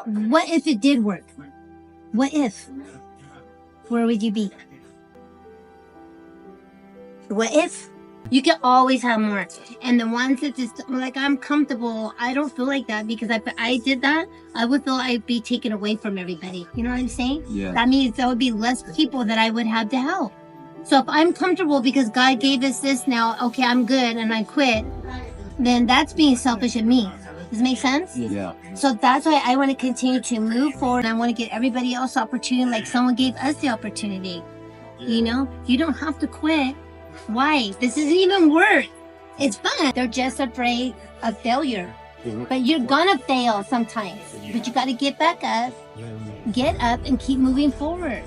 What if it did work? What if? Where would you be? What if? You can always have more. And the ones that just, like, I'm comfortable, I don't feel like that, because if I did that, I would feel I'd be taken away from everybody. You know what I'm saying? Yeah. That means there would be less people that I would have to help. So if I'm comfortable because God gave us this now, okay, I'm good and I quit, then that's being selfish of me. Does it make sense? Yeah. So that's why I want to continue to move forward. And I want to get everybody else opportunity like someone gave us the opportunity. You know, you don't have to quit. Why? This isn't even work. It's fun. They're just afraid of failure. But you're gonna fail sometimes. But you got to get back up, get up and keep moving forward.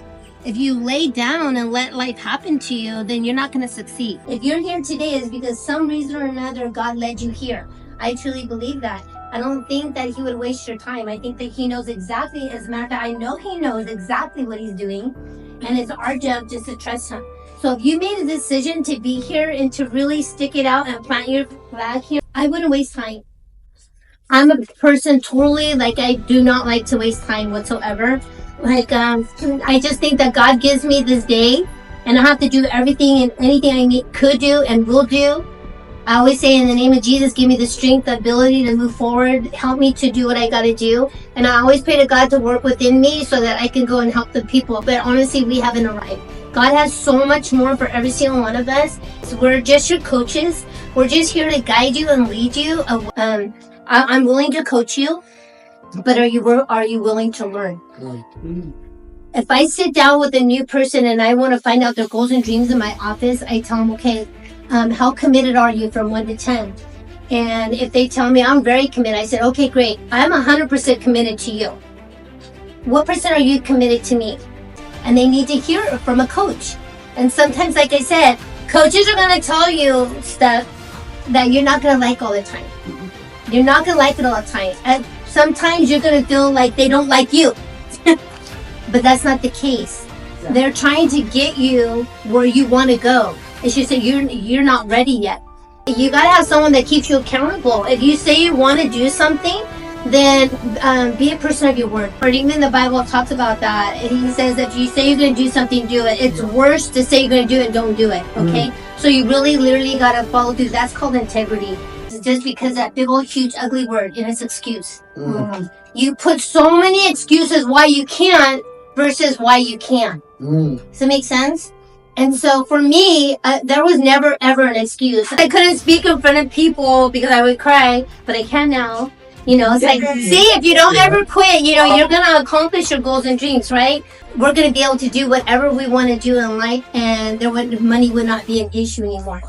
If you lay down and let life happen to you, then you're not going to succeed. If you're here today, it's because some reason or another God led you here. I truly believe that. I don't think that He would waste your time. I think that He knows exactly, as a matter of fact, I know He knows exactly what He's doing. And it's our job just to trust Him. So if you made a decision to be here and to really stick it out and plant your flag here, I wouldn't waste time. I'm a person totally, like, I do not like to waste time whatsoever. Like, I just think that God gives me this day, and I have to do everything and anything I could do and will do. I always say, in the name of Jesus, give me the strength, the ability to move forward, help me to do what I got to do. And I always pray to God to work within me so that I can go and help the people. But honestly, we haven't arrived. God has so much more for every single one of us. So we're just your coaches. We're just here to guide you and lead you. I'm willing to coach you, but are you willing to learn? If I sit down with a new person and I want to find out their goals and dreams in my office, I tell them, okay, how committed are you from 1 to 10? And if they tell me I'm very committed, I said, okay, great. I'm 100% committed to you. What percent are you committed to me? And they need to hear it from a coach. And sometimes, like I said, coaches are going to tell you stuff that you're not going to like all the time. You're not going to like it all the time. And sometimes you're going to feel like they don't like you. But that's not the case. They're trying to get you where you want to go. It's just that you're not ready yet. You got to have someone that keeps you accountable. If you say you want to do something, then be a person of your word. Or even the Bible talks about that. He says that if you say you're going to do something, do it. It's worse to say you're going to do it and don't do it. Okay? So you really literally got to follow through. That's called integrity. It's just because that big old huge ugly word and it's excuse. You put so many excuses why you can't versus why you can. Does it make sense? And so for me, there was never ever an excuse. I couldn't speak in front of people because I would cry, but I can now. You know, it's like, see, if you don't ever quit, you know, you're going to accomplish your goals and dreams, right? We're going to be able to do whatever we want to do in life, and money would not be an issue anymore.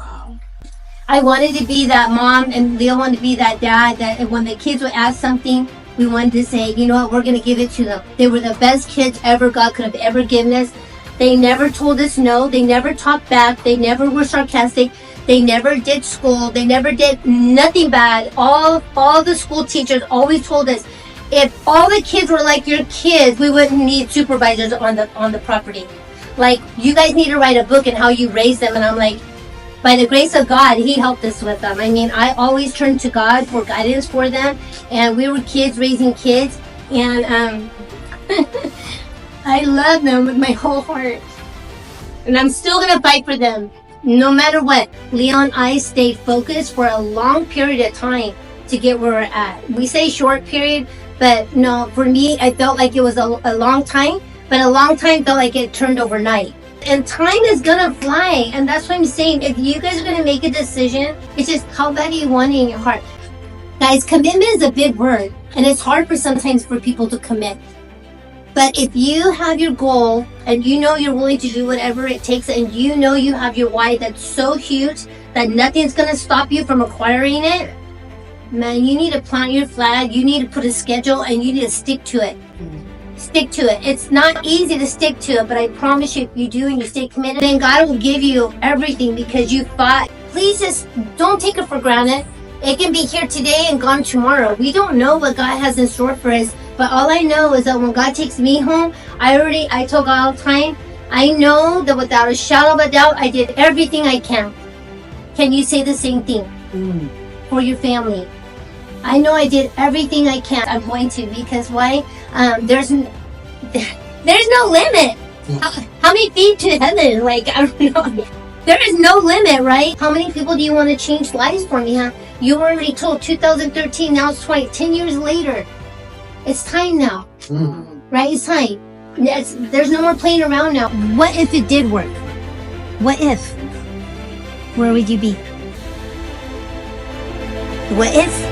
I wanted to be that mom, and Leo wanted to be that dad, that when the kids would ask something, we wanted to say, you know what, we're going to give it to them. They were the best kids ever God could have ever given us. They never told us no. They never talked back. They never were sarcastic. They never did school. They never did nothing bad. All the school teachers always told us, if all the kids were like your kids, we wouldn't need supervisors on the property. Like, you guys need to write a book on how you raise them. And I'm like, by the grace of God, He helped us with them. I mean, I always turned to God for guidance for them. And we were kids raising kids. And I love them with my whole heart. And I'm still going to fight for them. No matter what. Leo and I stayed focused for a long period of time to get where we're at. We say short period, but no, for me, I felt like it was a long time, but a long time felt like it turned overnight. And time is gonna fly, and that's what I'm saying. If you guys are gonna make a decision, it's just how bad do you want it in your heart. Guys, commitment is a big word, and it's hard sometimes for people to commit. But if you have your goal and you know you're willing to do whatever it takes, and you know you have your why that's so huge that nothing's going to stop you from acquiring it, man, you need to plant your flag, you need to put a schedule, and you need to stick to it. Stick to it. It's not easy to stick to it, but I promise you, if you do and you stay committed, then God will give you everything because you fought. Please just don't take it for granted. It can be here today and gone tomorrow. We don't know what God has in store for us. But all I know is that when God takes me home, I told God all the time, I know that without a shadow of a doubt, I did everything I can. Can you say the same thing for your family? I know I did everything I can. I'm going to, because why? There's no limit. How many feet to heaven? Like, I don't know. There is no limit, right? How many people do you want to change lives for me, huh? You were already told 2013, now it's 10 years later. It's time now, right? It's time. There's no more playing around now. What if it did work? What if? Where would you be? What if?